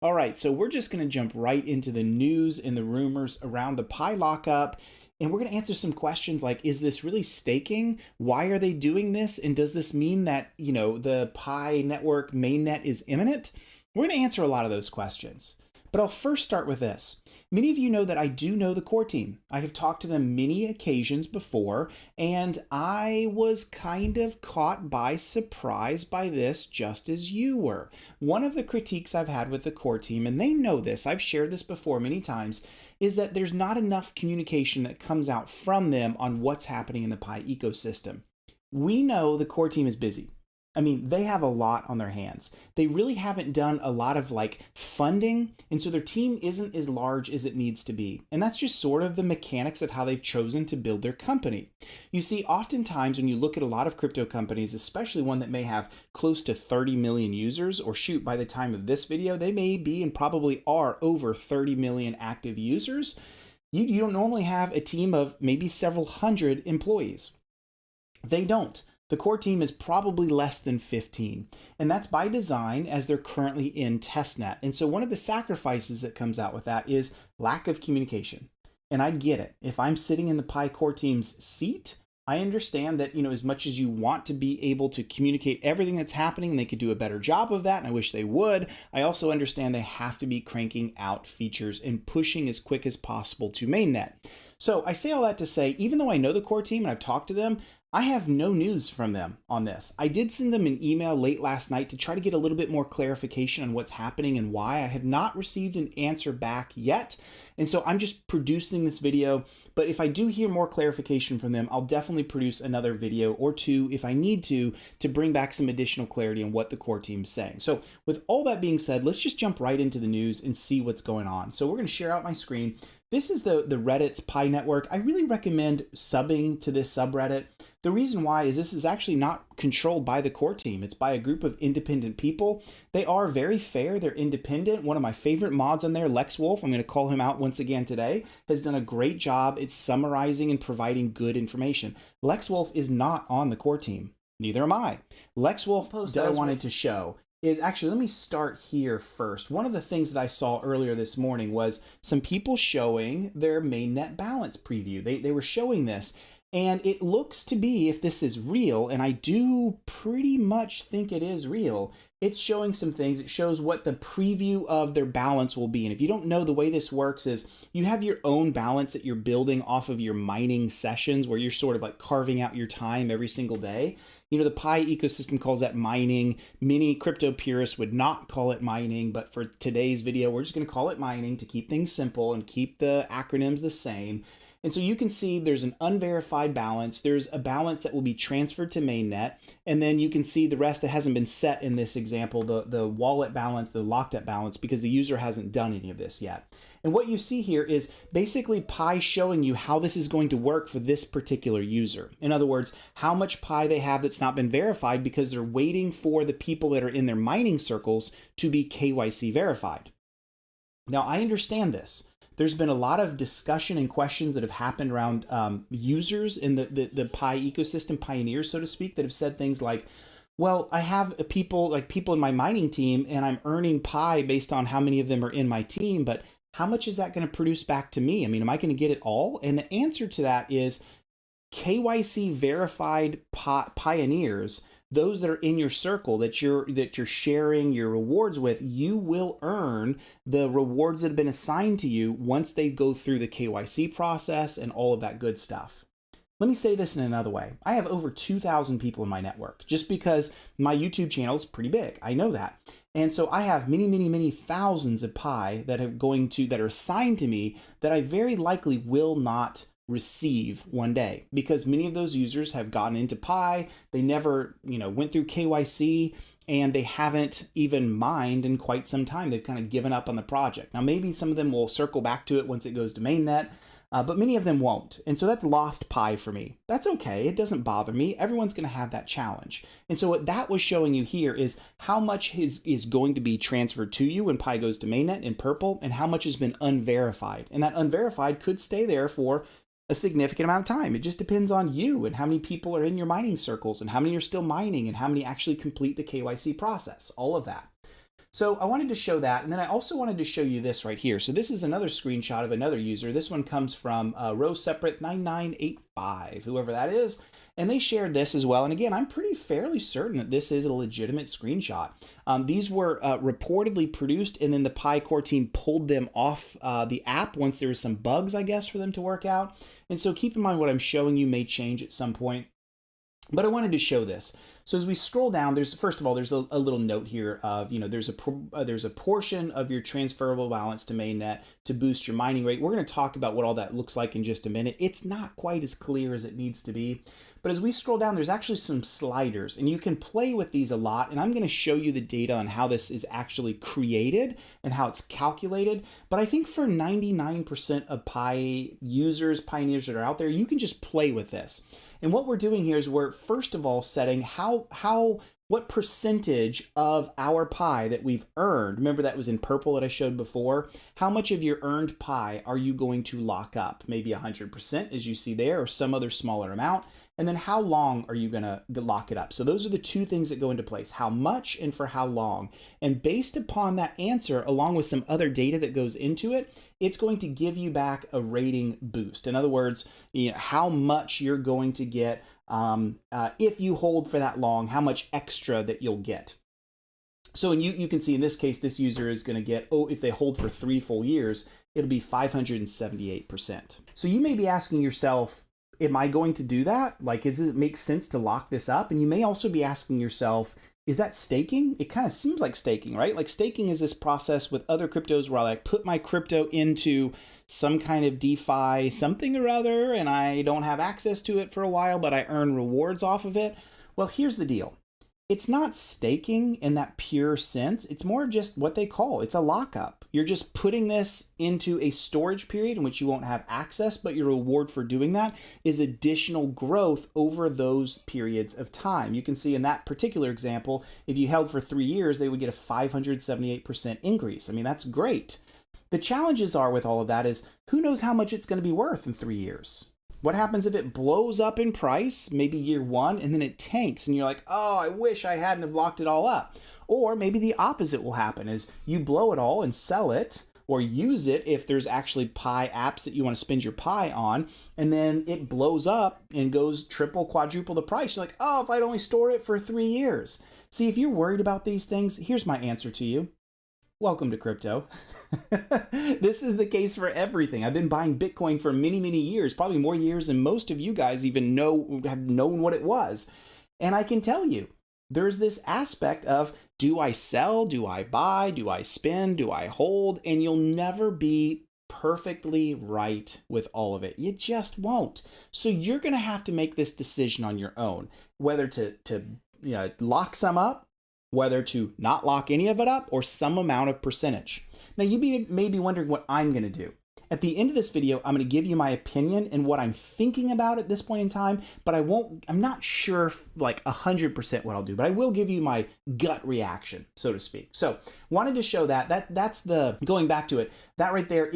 All right, so we're just going to jump right into the news and the rumors around the Pi lockup. And we're going to answer some questions like, is this really staking? Why are they doing this? And does this mean that, the Pi network mainnet is imminent? We're going to answer a lot of those questions. But I'll first start with this. Many of you know that I do know the core team. I have talked to them many occasions before, and I was kind of caught by surprise by this just as you were. One of the critiques I've had with the core team, and they know this, I've shared this before many times, is that there's not enough communication that comes out from them on what's happening in the Pi ecosystem. We know the core team is busy. I mean, they have a lot on their hands. They really haven't done a lot of funding, and so their team isn't as large as it needs to be. And that's just sort of the mechanics of how they've chosen to build their company. You see, oftentimes when you look at a lot of crypto companies, especially one that may have close to 30 million users, or shoot, by the time of this video, they may be and probably are over 30 million active users. You don't normally have a team of maybe several hundred employees. They don't. The core team is probably less than 15, and that's by design as they're currently in testnet. And so one of the sacrifices that comes out with that is lack of communication. And I get it. If I'm sitting in the Pi core team's seat, I understand that, as much as you want to be able to communicate everything that's happening, they could do a better job of that, and I wish they would. I also understand they have to be cranking out features and pushing as quick as possible to mainnet. So I say all that to say, even though I know the core team and I've talked to them, I have no news from them on this. I did send them an email late last night to try to get a little bit more clarification on what's happening and why. I have not received an answer back yet. And so I'm just producing this video. But if I do hear more clarification from them, I'll definitely produce another video or two if I need to bring back some additional clarity on what the core team is saying. So with all that being said, let's just jump right into the news and see what's going on. So we're going to share out my screen. This is the Reddit's Pi network. I really recommend subbing to this subreddit. The reason why is this is actually not controlled by the core team. It's by a group of independent people. They are very fair. They're independent. One of my favorite mods on there, Lex Wolf, I'm going to call him out once again today, has done a great job. It's summarizing and providing good information. Lex Wolf is not on the core team. Neither am I. Lex Wolf post that I wanted to show is actually, let me start here first. One of the things that I saw earlier this morning was some people showing their mainnet balance preview. They were showing this, and it looks to be, if this is real, and I do pretty much think it is real, it's showing some things. It shows what the preview of their balance will be. And if you don't know, the way this works is you have your own balance that you're building off of your mining sessions where you're sort of like carving out your time every single day. The Pi ecosystem calls that mining. Many crypto purists would not call it mining, but for today's video, we're just going to call it mining to keep things simple and keep the acronyms the same. And so you can see there's an unverified balance. There's a balance that will be transferred to mainnet. And then you can see the rest that hasn't been set in this example, the wallet balance, the locked up balance, because the user hasn't done any of this yet. And what you see here is basically Pi showing you how this is going to work for this particular user. In other words, how much Pi they have that's not been verified because they're waiting for the people that are in their mining circles to be KYC verified. Now, I understand this. There's been a lot of discussion and questions that have happened around users in the Pi ecosystem, pioneers, so to speak, that have said things like, well, I have people in my mining team and I'm earning Pi based on how many of them are in my team, but how much is that going to produce back to me? I mean, am I going to get it all? And the answer to that is KYC verified pioneers, those that are in your circle that you're sharing your rewards with, you will earn the rewards that have been assigned to you once they go through the KYC process and all of that good stuff. Let me say this in another way. I have over 2,000 people in my network just because my YouTube channel is pretty big. I know that. And so I have many, many, many thousands of Pi that are assigned to me that I very likely will not receive one day because many of those users have gotten into Pi. They never, went through KYC and they haven't even mined in quite some time. They've kind of given up on the project. Now, maybe some of them will circle back to it once it goes to mainnet. But many of them won't. And so that's lost Pi for me. That's okay. It doesn't bother me. Everyone's going to have that challenge. And so what that was showing you here is how much is going to be transferred to you when Pi goes to mainnet in purple and how much has been unverified. And that unverified could stay there for a significant amount of time. It just depends on you and how many people are in your mining circles and how many are still mining and how many actually complete the KYC process, all of that. So I wanted to show that, and then I also wanted to show you this right here. So this is another screenshot of another user. This one comes from row separate 9985, whoever that is, and they shared this as well. And again, I'm pretty fairly certain that this is a legitimate screenshot. These were reportedly produced, and then the Pi core team pulled them off the app once there was some bugs, I guess, for them to work out. And so keep in mind what I'm showing you may change at some point. But I wanted to show this. So as we scroll down, there's first of all, there's a little note here of, there's a portion of your transferable balance to mainnet to boost your mining rate. We're going to talk about what all that looks like in just a minute. It's not quite as clear as it needs to be. But as we scroll down, there's actually some sliders, and you can play with these a lot. And I'm going to show you the data on how this is actually created and how it's calculated. But I think for 99% of Pi users, pioneers that are out there, you can just play with this. And what we're doing here is we're first of all setting what percentage of our Pi that we've earned, remember that was in purple that I showed before, how much of your earned Pi are you going to lock up? Maybe 100% as you see there, or some other smaller amount. And then how long are you going to lock it up? So those are the two things that go into place, how much and for how long. And based upon that answer, along with some other data that goes into it, it's going to give you back a rating boost. In other words, how much you're going to get if you hold for that long, how much extra that you'll get. So you can see in this case, this user is going to get, if they hold for 3 full years, it'll be 578%. So you may be asking yourself, am I going to do that? Like, does it make sense to lock this up? And you may also be asking yourself, is that staking? It kind of seems like staking, right? Like staking is this process with other cryptos where I like put my crypto into some kind of DeFi, something or other, and I don't have access to it for a while, but I earn rewards off of it. Well, here's the deal. It's not staking in that pure sense. It's more just what they call, it's a lockup. You're just putting this into a storage period in which you won't have access, but your reward for doing that is additional growth over those periods of time. You can see in that particular example, if you held for 3 years, they would get a 578% increase. I mean, that's great. The challenges are with all of that is who knows how much it's going to be worth in 3 years? What happens if it blows up in price, maybe year 1, and then it tanks and you're like, oh, I wish I hadn't have locked it all up. Or maybe the opposite will happen is you blow it all and sell it or use it if there's actually Pi apps that you want to spend your Pi on, and then it blows up and goes triple, quadruple the price. You're like, oh, if I'd only stored it for 3 years. See, if you're worried about these things, here's my answer to you. Welcome to crypto. This is the case for everything. I've been buying Bitcoin for many, many years, probably more years than most of you guys even have known what it was. And I can tell you, there's this aspect of, do I sell? Do I buy? Do I spend? Do I hold? And you'll never be perfectly right with all of it. You just won't. So you're going to have to make this decision on your own, whether to lock some up, whether to not lock any of it up, or some amount of percentage. Now, you may be wondering what I'm going to do. At the end of this video, I'm going to give you my opinion and what I'm thinking about at this point in time, but I'm not sure like 100% what I'll do, but I will give you my gut reaction, so to speak. So wanted to show that's going back to it, that right there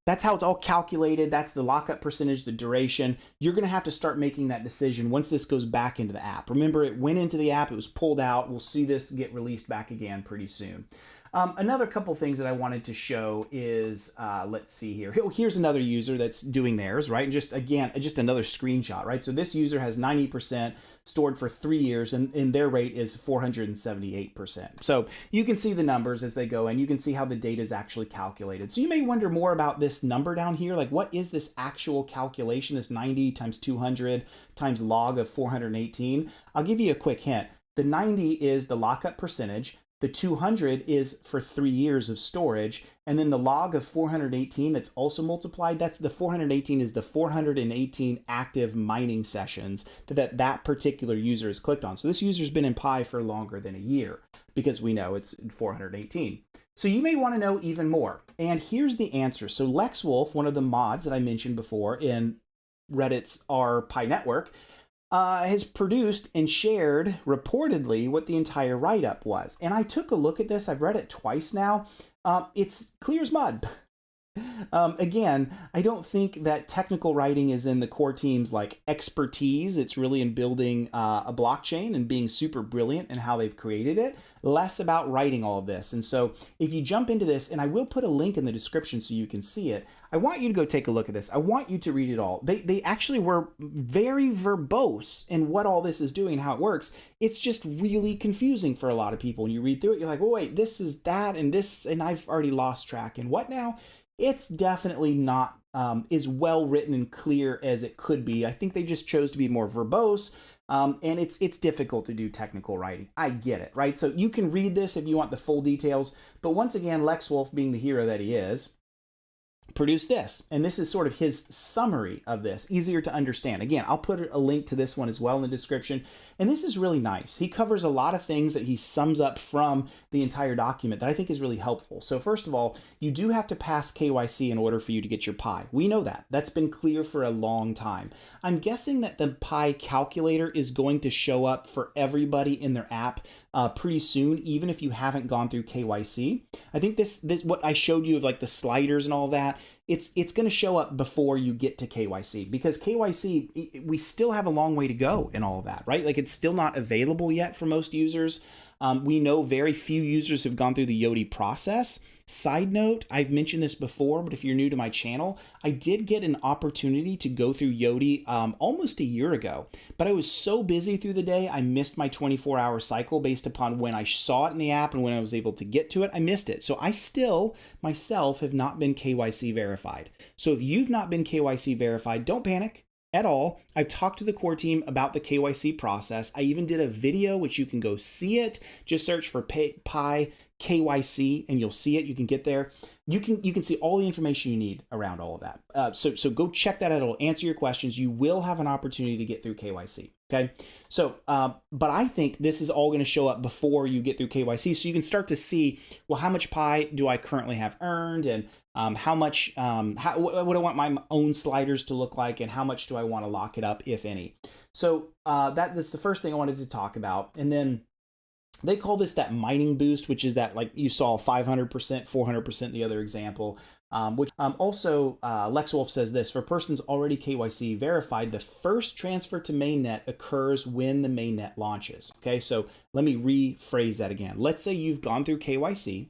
that's how it's all calculated. That's the lockup percentage, the duration. You're going to have to start making that decision once this goes back into the app. Remember, it went into the app, it was pulled out. We'll see this get released back again pretty soon. Another couple things that I wanted to show is, let's see here. Here's another user that's doing theirs, right? And just another screenshot, right? So this user has 90% stored for 3 years, and their rate is 478%. So you can see the numbers as they go, and you can see how the data is actually calculated. So you may wonder more about this number down here, like what is this actual calculation, this 90 times 200 times log of 418? I'll give you a quick hint. The 90 is the lockup percentage. The 200 is for 3 years of storage, and then the log of 418 that's also multiplied, that's the 418 is the 418 active mining sessions that particular user has clicked on. So this user's been in Pi for longer than a year because we know it's 418. So you may want to know even more. And here's the answer. So Lex Wolf, one of the mods that I mentioned before in Reddit's Pi network, has produced and shared reportedly what the entire write-up was. And I took a look at this. I've read it twice now. It's clear as mud. Again, I don't think that technical writing is in the core team's like expertise. It's really in building a blockchain and being super brilliant in how they've created it, less about writing all of this. And so if you jump into this, and I will put a link in the description so you can see it, I want you to go take a look at this. I want you to read it all. They actually were very verbose in what all this is doing and how it works. It's just really confusing for a lot of people. When you read through it, you're like, oh, wait, this is that, and this, and I've already lost track. And what now? It's definitely not as well written and clear as it could be. I think they just chose to be more verbose, and it's difficult to do technical writing. I get it, right? So you can read this if you want the full details, but once again, Lex Wolf, being the hero that he is, produced this, and this is sort of his summary of this, easier to understand. Again, I'll put a link to this one as well in the description, and this is really nice. He covers a lot of things that he sums up from the entire document that I think is really helpful. So first of all, you do have to pass KYC in order for you to get your Pi. We know that. That's been clear for a long time. I'm guessing that the Pi calculator is going to show up for everybody in their app pretty soon, even if you haven't gone through KYC. I think this what I showed you of like the sliders and all of that, it's going to show up before you get to KYC, because KYC, we still have a long way to go in all of that, right? Like it's still not available yet for most users. We know very few users have gone through the Yoti process. Side note, I've mentioned this before, but if you're new to my channel, I did get an opportunity to go through Yoti almost a year ago, but I was so busy through the day, I missed my 24-hour cycle based upon when I saw it in the app and when I was able to get to it. I missed it. So I still, myself, have not been KYC verified. So if you've not been KYC verified, don't panic at all. I've talked to the core team about the KYC process. I even did a video, which you can go see it. Just search for Pi KYC and you'll see it. You can get there. You can see all the information you need around all of that. So go check that out. It'll answer your questions. You will have an opportunity to get through KYC. Okay. So, but I think this is all going to show up before you get through KYC. So you can start to see, well, how much Pi do I currently have earned, and how much, what do I want my own sliders to look like, and how much do I want to lock it up, if any. So that's the first thing I wanted to talk about. And then they call this that mining boost, which is that, like you saw, 500%, 400% in the other example. Which also Lex Wolf says this: for persons already KYC verified, the first transfer to mainnet occurs when the mainnet launches. Okay, so let me rephrase that again. Let's say you've gone through KYC,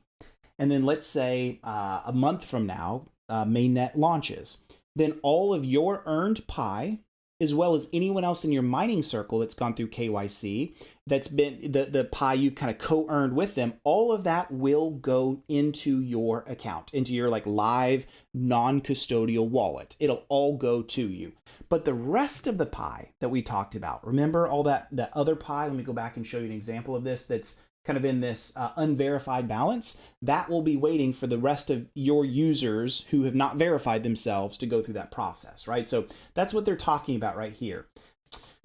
and then let's say a month from now, mainnet launches. Then all of your earned Pi, as well as anyone else in your mining circle that's gone through KYC, that's been the Pi you've kind of co-earned with them, all of that will go into your account, into your like live non-custodial wallet. It'll all go to you. But the rest of the Pi that we talked about, remember all that other Pi? Let me go back and show you an example of this that's kind of in this unverified balance. That will be waiting for the rest of your users who have not verified themselves to go through that process, right? So that's what they're talking about right here.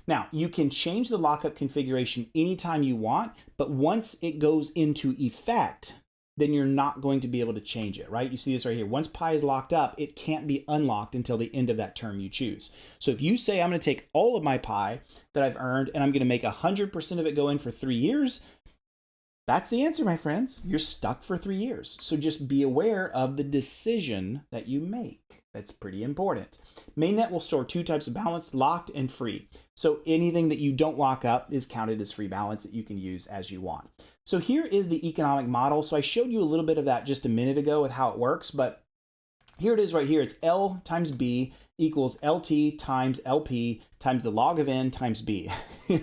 Now, you can change the lockup configuration anytime you want, but once it goes into effect, then you're not going to be able to change it, right? You see this right here. Once Pi is locked up, it can't be unlocked until the end of that term you choose. So if you say, I'm going to take all of my Pi that I've earned and I'm going to make 100% of it go in for 3 years, that's the answer, my friends. You're stuck for 3 years. So just be aware of the decision that you make. That's pretty important. Mainnet will store 2 types of balance: locked and free. So anything that you don't lock up is counted as free balance that you can use as you want. So here is the economic model. So I showed you a little bit of that just a minute ago with how it works, but here it is right here. It's L times B equals LT times LP times the log of N times B.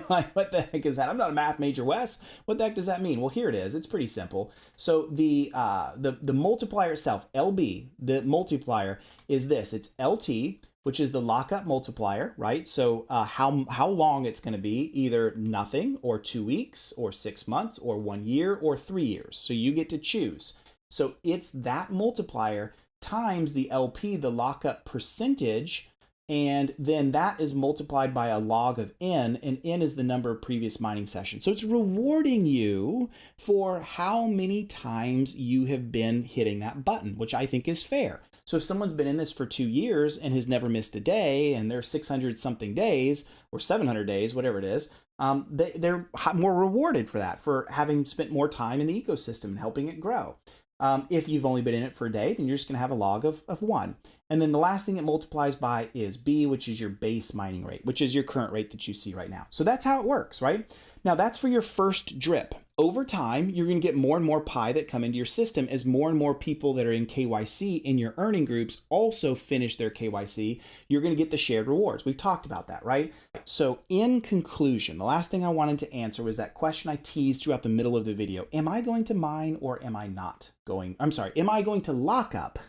Like, what the heck is that? I'm not a math major, Wes. What the heck does that mean? Well, here it is. It's pretty simple. So the multiplier itself, LB, the multiplier is this. It's LT, which is the lockup multiplier, right? So how long it's going to be, either nothing or 2 weeks or 6 months or 1 year or 3 years. So you get to choose. So it's that multiplier times the LP, the lockup percentage, and then that is multiplied by a log of N, and N is the number of previous mining sessions. So it's rewarding you for how many times you have been hitting that button, which I think is fair. So if someone's been in this for 2 years and has never missed a day, and they're 600 something days or 700 days, whatever it is, they're more rewarded for that, for having spent more time in the ecosystem and helping it grow. If you've only been in it for a day, then you're just going to have a log of 1. And then the last thing it multiplies by is B, which is your base mining rate, which is your current rate that you see right now. So that's how it works, right? Now that's for your first drip. Over time, you're going to get more and more pi that come into your system as more and more people that are in KYC in your earning groups also finish their KYC. You're going to get the shared rewards. We've talked about that, right? So in conclusion, the last thing I wanted to answer was that question I teased throughout the middle of the video. Am I going to mine or am I not going? I'm sorry, am I going to lock up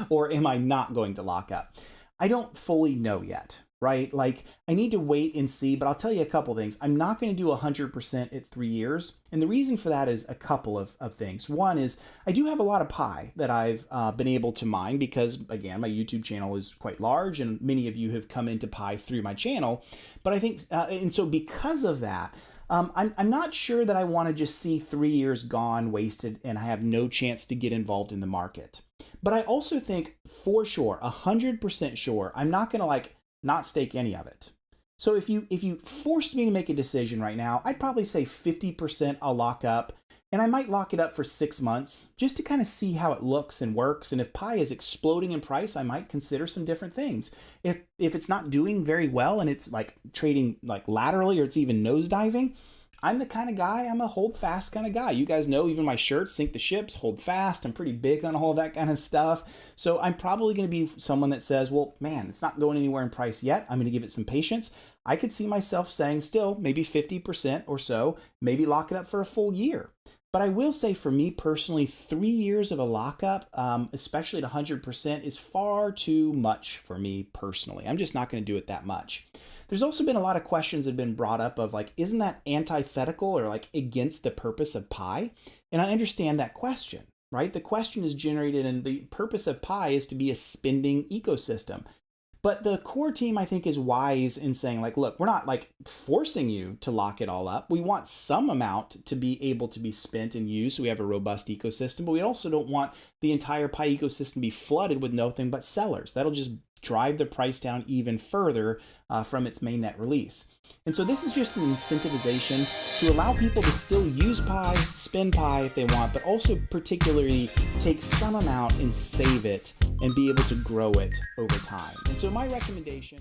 or am I not going to lock up? I don't fully know yet, right? Like I need to wait and see, but I'll tell you a couple things. I'm not going to do 100% at 3 years. And the reason for that is a couple of things. One is I do have a lot of pi that I've been able to mine because, again, my YouTube channel is quite large and many of you have come into pi through my channel. But I think, and so because of that, I'm not sure that I want to just see 3 years gone, wasted, and I have no chance to get involved in the market. But I also think for sure, 100% sure, I'm not going to not stake any of it. So if you forced me to make a decision right now, I'd probably say 50% I'll lock up, and I might lock it up for 6 months just to kind of see how it looks and works. And if pi is exploding in price, I might consider some different things. If it's not doing very well and it's like trading like laterally or it's even nosediving, I'm the kind of guy, I'm a hold fast kind of guy. You guys know even my shirts, sink the ships, hold fast. I'm pretty big on all of that kind of stuff. So I'm probably going to be someone that says, well, man, it's not going anywhere in price yet. I'm going to give it some patience. I could see myself saying still maybe 50% or so, maybe lock it up for a full year. But I will say for me personally, 3 years of a lockup, especially at 100%, is far too much for me personally. I'm just not going to do it that much. There's also been a lot of questions that have been brought up of like, isn't that antithetical or like against the purpose of pi? And I understand that question, right? The question is generated and the purpose of pi is to be a spending ecosystem. But the core team, I think, is wise in saying like, look, we're not like forcing you to lock it all up. We want some amount to be able to be spent and used so we have a robust ecosystem, but we also don't want the entire pi ecosystem to be flooded with nothing but sellers. That'll just drive the price down even further from its mainnet release. And so this is just an incentivization to allow people to still use pi, spend pi if they want, but also particularly take some amount and save it and be able to grow it over time. And so my recommendation